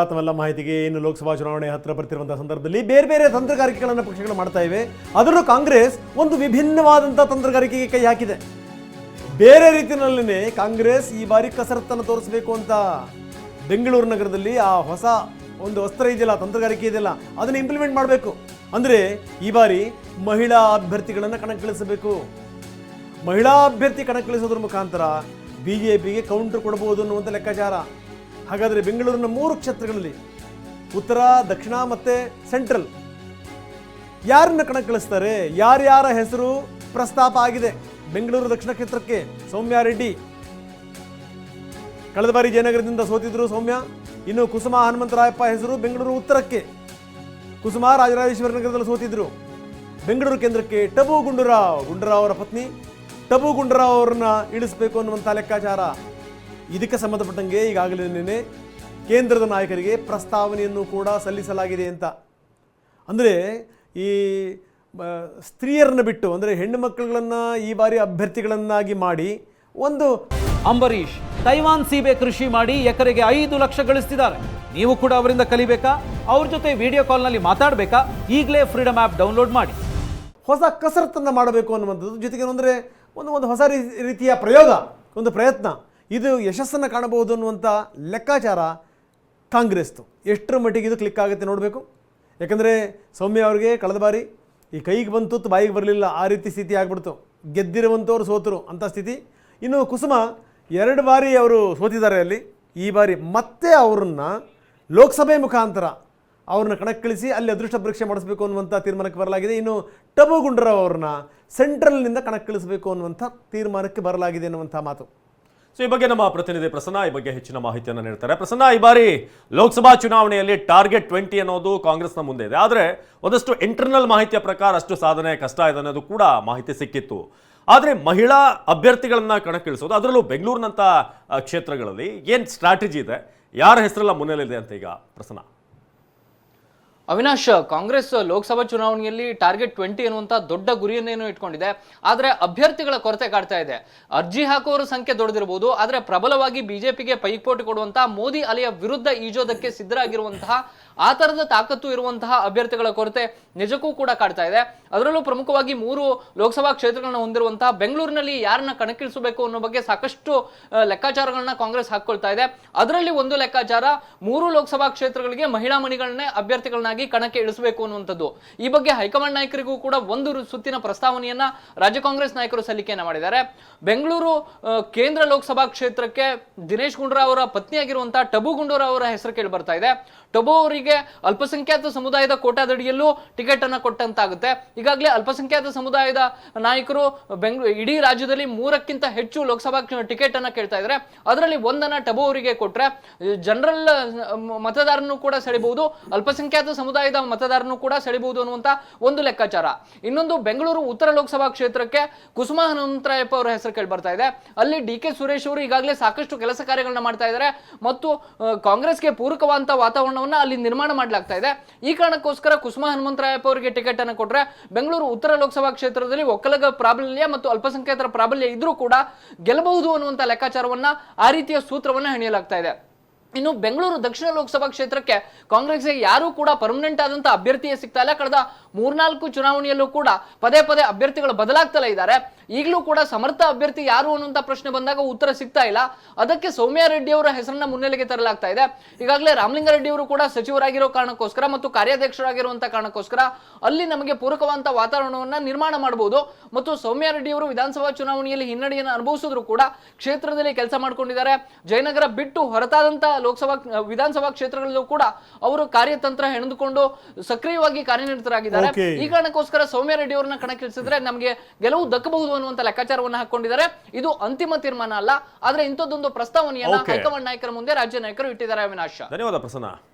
ತಮ್ಮೆಲ್ಲ ಮಾಹಿತಿಗೆ ಇನ್ನು ಲೋಕಸಭಾ ಚುನಾವಣೆ ಹತ್ತಿರ ಬರ್ತಿರುವಂತಹ ಸಂದರ್ಭದಲ್ಲಿ ಬೇರೆ ಬೇರೆ ತಂತ್ರಗಾರಿಕೆಗಳನ್ನು ಪಕ್ಷಗಳು ಮಾಡ್ತಾ ಇವೆ. ಅದರಲ್ಲೂ ಕಾಂಗ್ರೆಸ್ ಒಂದು ವಿಭಿನ್ನವಾದಂತಹ ತಂತ್ರಗಾರಿಕೆಗೆ ಕೈ ಹಾಕಿದೆ. ಬೇರೆ ರೀತಿಯಲ್ಲಿನೇ ಕಾಂಗ್ರೆಸ್ ಈ ಬಾರಿ ಕಸರತ್ತನ್ನು ತೋರಿಸಬೇಕು ಅಂತ ಬೆಂಗಳೂರು ನಗರದಲ್ಲಿ ಆ ಹೊಸ ಒಂದು ಅಸ್ತ್ರ ಇದೆಯಲ್ಲ, ತಂತ್ರಗಾರಿಕೆ ಇದೆಯಲ್ಲ, ಅದನ್ನು ಇಂಪ್ಲಿಮೆಂಟ್ ಮಾಡಬೇಕು. ಅಂದರೆ ಈ ಬಾರಿ ಮಹಿಳಾ ಅಭ್ಯರ್ಥಿಗಳನ್ನು ಕಣಕ್ಕಿಳಿಸಬೇಕು. ಮಹಿಳಾ ಅಭ್ಯರ್ಥಿ ಕಣಕ್ಕಿಳಿಸೋದ್ರ ಮುಖಾಂತರ ಬಿಜೆಪಿಗೆ ಕೌಂಟರ್ ಕೊಡಬಹುದು ಅನ್ನುವಂಥ ಲೆಕ್ಕಾಚಾರ. ಹಾಗಾದರೆ ಬೆಂಗಳೂರಿನ 3 ಕ್ಷೇತ್ರಗಳಲ್ಲಿ ಉತ್ತರ, ದಕ್ಷಿಣ ಮತ್ತು ಸೆಂಟ್ರಲ್ ಯಾರನ್ನ ಕಣಕ್ಕಿಳಿಸ್ತಾರೆ, ಯಾರ್ಯಾರ ಹೆಸರು ಪ್ರಸ್ತಾಪ ಆಗಿದೆ. ಬೆಂಗಳೂರು ದಕ್ಷಿಣ ಕ್ಷೇತ್ರಕ್ಕೆ ಸೌಮ್ಯ ರೆಡ್ಡಿ, ಕಳೆದ ಬಾರಿ ಜಯನಗರದಿಂದ ಸೋತಿದ್ರು ಸೌಮ್ಯ. ಇನ್ನು ಕುಸುಮಾ ಹನುಮಂತರಾಯಪ್ಪ ಹೆಸರು ಬೆಂಗಳೂರು ಉತ್ತರಕ್ಕೆ. ಕುಸುಮಾ ರಾಜರಾಜೇಶ್ವರಿ ನಗರದಲ್ಲಿ ಸೋತಿದ್ರು. ಬೆಂಗಳೂರು ಕೇಂದ್ರಕ್ಕೆ ಟಬು ಗುಂಡೂರಾವ್ ಅವರ ಪತ್ನಿ ಟಬು ಗುಂಡೂರಾವ್ ಅವರನ್ನ ಇಳಿಸಬೇಕು ಅನ್ನುವಂಥ ಲೆಕ್ಕಾಚಾರ. ಇದಕ್ಕೆ ಸಂಬಂಧಪಟ್ಟಂಗೆ ಈಗಾಗಲೇ ನಿನ್ನೆ ಕೇಂದ್ರದ ನಾಯಕರಿಗೆ ಪ್ರಸ್ತಾವನೆಯನ್ನು ಕೂಡ ಸಲ್ಲಿಸಲಾಗಿದೆ ಅಂತ. ಅಂದರೆ ಈ ಸ್ತ್ರೀಯರನ್ನು ಬಿಟ್ಟು, ಅಂದರೆ ಹೆಣ್ಣು ಮಕ್ಕಳುಗಳನ್ನು ಈ ಬಾರಿ ಅಭ್ಯರ್ಥಿಗಳನ್ನಾಗಿ ಮಾಡಿ ಒಂದು ಅಂಬರೀಶ್ ತೈವಾನ್ ಸೀಬೆ ಕೃಷಿ ಮಾಡಿ ಎಕರೆಗೆ 5 ಲಕ್ಷ ಗಳಿಸ್ತಿದ್ದಾರೆ. ನೀವು ಕೂಡ ಅವರಿಂದ ಕಲಿಬೇಕಾ? ಅವ್ರ ಜೊತೆ ವಿಡಿಯೋ ಕಾಲ್ನಲ್ಲಿ ಮಾತಾಡಬೇಕಾ? ಈಗಲೇ ಫ್ರೀಡಮ್ ಆ್ಯಪ್ ಡೌನ್ಲೋಡ್ ಮಾಡಿ. ಹೊಸ ಕಸರತ್ತನ್ನು ಮಾಡಬೇಕು ಅನ್ನುವಂಥದ್ದು, ಜೊತೆಗೆ ಅಂದರೆ ಒಂದು ಹೊಸ ರೀತಿಯ ಪ್ರಯೋಗ, ಒಂದು ಪ್ರಯತ್ನ, ಇದು ಯಶಸ್ಸನ್ನು ಕಾಣಬಹುದು ಅನ್ನುವಂಥ ಲೆಕ್ಕಾಚಾರ ಕಾಂಗ್ರೆಸ್ದು. ಎಷ್ಟರ ಮಟ್ಟಿಗೆ ಇದು ಕ್ಲಿಕ್ ಆಗುತ್ತೆ ನೋಡಬೇಕು. ಯಾಕಂದರೆ ಸೌಮ್ಯ ಅವರಿಗೆ ಕಳೆದ ಬಾರಿ ಈ ಕೈಗೆ ಬಂತು ಬಾಯಿಗೆ ಬರಲಿಲ್ಲ, ಆ ರೀತಿ ಸ್ಥಿತಿ ಆಗಿಬಿಡ್ತು. ಗೆದ್ದಿರುವಂಥವ್ರು ಸೋತರು ಅಂಥ ಸ್ಥಿತಿ. ಇನ್ನು ಕುಸುಮ 2 ಬಾರಿ ಅವರು ಸೋತಿದ್ದಾರೆ ಅಲ್ಲಿ. ಈ ಬಾರಿ ಮತ್ತೆ ಅವರನ್ನು ಲೋಕಸಭೆ ಮುಖಾಂತರ ಅವ್ರನ್ನ ಕಣಕ್ಕಿಳಿಸಿ ಅಲ್ಲಿ ಅದೃಷ್ಟ ಪರೀಕ್ಷೆ ಮಾಡಿಸಬೇಕು ಅನ್ನುವಂಥ ತೀರ್ಮಾನಕ್ಕೆ ಬರಲಾಗಿದೆ. ಇನ್ನು ಟಬು ಗುಂಡೂರಾವ್ ಅವ್ರನ್ನ ಸೆಂಟ್ರಲ್ನಿಂದ ಕಣಕ್ಕಿಳಿಸಬೇಕು ಅನ್ನುವಂಥ ತೀರ್ಮಾನಕ್ಕೆ ಬರಲಾಗಿದೆ ಅನ್ನುವಂಥ ಮಾತು. ಸೊ ಈ ಬಗ್ಗೆ ನಮ್ಮ ಪ್ರತಿನಿಧಿ ಪ್ರಸನ್ನ ಈ ಬಗ್ಗೆ ಹೆಚ್ಚಿನ ಮಾಹಿತಿಯನ್ನು ನೀಡ್ತಾರೆ. ಪ್ರಸನ್ನ, ಈ ಬಾರಿ ಲೋಕಸಭಾ ಚುನಾವಣೆಯಲ್ಲಿ ಟಾರ್ಗೆಟ್ 20 ಅನ್ನೋದು ಕಾಂಗ್ರೆಸ್ನ ಮುಂದೆ ಇದೆ. ಆದರೆ ಒಂದಷ್ಟು ಇಂಟರ್ನಲ್ ಮಾಹಿತಿಯ ಪ್ರಕಾರ ಅಷ್ಟು ಸಾಧನೆ ಕಷ್ಟ ಇದೆ ಅನ್ನೋದು ಕೂಡ ಮಾಹಿತಿ ಸಿಕ್ಕಿತ್ತು. ಆದರೆ ಮಹಿಳಾ ಅಭ್ಯರ್ಥಿಗಳನ್ನ ಕಣಕ್ಕಿಳಿಸೋದು, ಅದರಲ್ಲೂ ಬೆಂಗಳೂರಿನಂಥ ಕ್ಷೇತ್ರಗಳಲ್ಲಿ ಏನು ಸ್ಟ್ರಾಟಜಿ ಇದೆ, ಯಾರ ಹೆಸರೆಲ್ಲ ಮುನ್ನೆಲೆಯಿದೆ ಅಂತ ಈಗ ಪ್ರಸನ್ನ? ಅವಿನಾಶ್, ಕಾಂಗ್ರೆಸ್ ಲೋಕಸಭಾ ಚುನಾವಣೆಯಲ್ಲಿ ಟಾರ್ಗೆಟ್ 20 ಅನ್ನುವಂಥ ದೊಡ್ಡ ಗುರಿಯನ್ನೇನು ಇಟ್ಕೊಂಡಿದೆ. ಆದರೆ ಅಭ್ಯರ್ಥಿಗಳ ಕೊರತೆ ಕಾಡ್ತಾ ಇದೆ. ಅರ್ಜಿ ಹಾಕುವವರ ಸಂಖ್ಯೆ ದೊಡ್ಡದಿರಬಹುದು, ಆದರೆ ಪ್ರಬಲವಾಗಿ ಬಿಜೆಪಿಗೆ ಪೈಪೋಟಿ ಕೊಡುವಂತಹ, ಮೋದಿ ಅಲೆಯ ವಿರುದ್ಧ ಈಜೋದಕ್ಕೆ ಸಿದ್ಧರಾಗಿರುವಂತಹ, ಆ ಥರದ ತಾಕತ್ತು ಇರುವಂತಹ ಅಭ್ಯರ್ಥಿಗಳ ಕೊರತೆ ನಿಜಕ್ಕೂ ಕೂಡ ಕಾಡ್ತಾ ಇದೆ. ಅದರಲ್ಲೂ ಪ್ರಮುಖವಾಗಿ 3 ಲೋಕಸಭಾ ಕ್ಷೇತ್ರಗಳನ್ನ ಹೊಂದಿರುವಂತಹ ಬೆಂಗಳೂರಿನಲ್ಲಿ ಯಾರನ್ನ ಕಣಕ್ಕಿಳಿಸಬೇಕು ಅನ್ನೋ ಬಗ್ಗೆ ಸಾಕಷ್ಟು ಲೆಕ್ಕಾಚಾರಗಳನ್ನ ಕಾಂಗ್ರೆಸ್ ಹಾಕೊಳ್ತಾ ಇದೆ. ಅದರಲ್ಲಿ ಒಂದು ಲೆಕ್ಕಾಚಾರ 3 ಲೋಕಸಭಾ ಕ್ಷೇತ್ರಗಳಿಗೆ ಮಹಿಳಾ ಮಣಿಗಳನ್ನೇ ಅಭ್ಯರ್ಥಿಗಳನ್ನಾಗಿ ಕಣಕ್ಕೆ ಇಳಿಸಬೇಕು ಅನ್ನುವಂಥದ್ದು. ಈ ಬಗ್ಗೆ ಹೈಕಮಾಂಡ್ ನಾಯಕರಿಗೂ ಕೂಡ ಒಂದು ಸುತ್ತಿನ ಪ್ರಸ್ತಾವನೆಯನ್ನ ರಾಜ್ಯ ಕಾಂಗ್ರೆಸ್ ನಾಯಕರು ಸಲ್ಲಿಕೆಯನ್ನ ಮಾಡಿದ್ದಾರೆ. ಬೆಂಗಳೂರು ಕೇಂದ್ರ ಲೋಕಸಭಾ ಕ್ಷೇತ್ರಕ್ಕೆ ದಿನೇಶ್ ಗುಂಡೂರಾವ್ ಅವರ ಪತ್ನಿಯಾಗಿರುವಂತಹ ಟಬು ಗುಂಡೂರಾವ್ ಅವರ ಹೆಸರು ಕೇಳಿ ಬರ್ತಾ ಇದೆ. ಟಬು ಅವರಿಗೆ ಅಲ್ಪಸಂಖ್ಯಾತ ಸಮುದಾಯದ ಕೋಟಾದಡಿಯಲ್ಲೂ ಟಿಕೆಟ್ ಅನ್ನ ಕೊಟ್ಟಂತಾಗುತ್ತೆ. ಈಗಾಗಲೇ ಅಲ್ಪಸಂಖ್ಯಾತ ಸಮುದಾಯದ ನಾಯಕರು ಇಡೀ ರಾಜ್ಯದಲ್ಲಿ 3ಕ್ಕಿಂತ ಹೆಚ್ಚು ಲೋಕಸಭಾ ಟಿಕೆಟ್ ಅನ್ನ ಕೇಳ್ತಾ ಇದ್ದಾರೆ. ಅದರಲ್ಲಿ 1 ಟಬು ಅವರಿಗೆ ಕೊಟ್ರೆ ಜನರಲ್ ಮತದಾರನ್ನು ಕೂಡ ಸೆಳೆಬಹುದು, ಅಲ್ಪಸಂಖ್ಯಾತ ಸಮುದಾಯದ ಮತದಾರನು ಕೂಡ ಸೆಳೆಬಹುದು ಅನ್ನುವಂತ ಒಂದು ಲೆಕ್ಕಾಚಾರ. ಇನ್ನೊಂದು, ಬೆಂಗಳೂರು ಉತ್ತರ ಲೋಕಸಭಾ ಕ್ಷೇತ್ರಕ್ಕೆ ಕುಸುಮಾ ಹನುಮಂತರಾಯಪ್ಪ ಅವರ ಹೆಸರು ಕೇಳಿ ಬರ್ತಾ ಇದೆ. ಅಲ್ಲಿ ಡಿ ಕೆ ಸುರೇಶ್ ಅವರು ಈಗಾಗಲೇ ಸಾಕಷ್ಟು ಕೆಲಸ ಕಾರ್ಯಗಳನ್ನ ಮಾಡ್ತಾ ಇದ್ದಾರೆ ಮತ್ತು ಕಾಂಗ್ರೆಸ್ಗೆ ಪೂರಕವಾದಂತಹ ವಾತಾವರಣವನ್ನ ಅಲ್ಲಿ ನಿರ್ಮಾಣ ಮಾಡಲಾಗ್ತಾ ಇದೆ. ಈ ಕಾರಣಕ್ಕೋಸ್ಕರ ಕುಸುಮಾ ಹನುಮಂತರಾಯಪ್ಪ ಅವರಿಗೆ ಟಿಕೆಟ್ ಅನ್ನು ಕೊಟ್ರೆ ಬೆಂಗಳೂರು ಉತ್ತರ ಲೋಕಸಭಾ ಕ್ಷೇತ್ರದಲ್ಲಿ ಒಕ್ಕಲಿಗ ಪ್ರಾಬಲ್ಯ ಮತ್ತು ಅಲ್ಪಸಂಖ್ಯಾತರ ಪ್ರಾಬಲ್ಯ ಇದ್ರೂ ಕೂಡ ಗೆಲ್ಲಬಹುದು ಅನ್ನುವಂಥ ಲೆಕ್ಕಾಚಾರವನ್ನ, ಆ ರೀತಿಯ ಸೂತ್ರವನ್ನ ಹೆಣೆಯಲಾಗ್ತಾ ಇದೆ. ಇನ್ನು ಬೆಂಗಳೂರು ದಕ್ಷಿಣ ಲೋಕಸಭಾ ಕ್ಷೇತ್ರಕ್ಕೆ ಕಾಂಗ್ರೆಸ್ಗೆ ಯಾರೂ ಕೂಡ ಪರ್ಮನೆಂಟ್ ಆದಂತ ಅಭ್ಯರ್ಥಿಯೇ ಸಿಗ್ತಾ ಇಲ್ಲ. ಕಳೆದ 3-4 ಚುನಾವಣೆಯಲ್ಲೂ ಕೂಡ ಪದೇ ಅಭ್ಯರ್ಥಿಗಳು ಬದಲಾಗ್ತಲೇ ಇದ್ದಾರೆ. ಈಗಲೂ ಕೂಡ ಸಮರ್ಥ ಅಭ್ಯರ್ಥಿ ಯಾರು ಅನ್ನುವಂಥ ಪ್ರಶ್ನೆ ಬಂದಾಗ ಉತ್ತರ ಸಿಗ್ತಾ ಇಲ್ಲ. ಅದಕ್ಕೆ ಸೌಮ್ಯ ರೆಡ್ಡಿ ಅವರ ಹೆಸರನ್ನ ಮುನ್ನೆಲೆಗೆ ತರಲಾಗ್ತಾ ಇದೆ. ಈಗಾಗಲೇ ರಾಮಲಿಂಗಾರೆಡ್ಡಿ ಅವರು ಕೂಡ ಸಚಿವರಾಗಿರೋ ಕಾರಣಕ್ಕೋಸ್ಕರ ಮತ್ತು ಕಾರ್ಯಾಧ್ಯಕ್ಷರಾಗಿರುವಂತಹ ಕಾರಣಕ್ಕೋಸ್ಕರ ಅಲ್ಲಿ ನಮಗೆ ಪೂರಕವಾದಂತಹ ವಾತಾವರಣವನ್ನ ನಿರ್ಮಾಣ ಮಾಡಬಹುದು. ಮತ್ತು ಸೌಮ್ಯ ರೆಡ್ಡಿ ಅವರು ವಿಧಾನಸಭಾ ಚುನಾವಣೆಯಲ್ಲಿ ಹಿನ್ನಡೆಯನ್ನು ಅನುಭವಿಸಿದ್ರು ಕೂಡ ಕ್ಷೇತ್ರದಲ್ಲಿ ಕೆಲಸ ಮಾಡ್ಕೊಂಡಿದ್ದಾರೆ. ಜಯನಗರ ಬಿಟ್ಟು ಹೊರತಾದಂತ ವಿಧಾನಸಭಾ ಕ್ಷೇತ್ರಗಳಲ್ಲೂ ಕೂಡ ಅವರು ಕಾರ್ಯತಂತ್ರ ಹೆಣೆದುಕೊಂಡು ಸಕ್ರಿಯವಾಗಿ ಕಾರ್ಯನಿರತರಾಗಿದ್ದಾರೆ. ಈ ಕಾರಣಕ್ಕೋಸ್ಕರ ಸೌಮ್ಯ ರೆಡ್ಡಿ ಅವರನ್ನ ಕಣಕ್ಕಿಳಿಸಿದ್ರೆ ನಮಗೆ ಗೆಲುವು ದಕ್ಕಬಹುದು ಅನ್ನುವಂತ ಲೆಕ್ಕಾಚಾರವನ್ನು ಹಾಕೊಂಡಿದ್ದಾರೆ. ಇದು ಅಂತಿಮ ತೀರ್ಮಾನ ಅಲ್ಲ, ಆದ್ರೆ ಇಂಥದ್ದೊಂದು ಪ್ರಸ್ತಾವನೆಯನ್ನ ಹೈಕಮಾಂಡ್ ನಾಯಕರ ಮುಂದೆ ರಾಜ್ಯ ನಾಯಕರು ಇಟ್ಟಿದ್ದಾರೆ. ಅವಿನಾಶ್, ಧನ್ಯವಾದ ಪ್ರಸನ್ನ.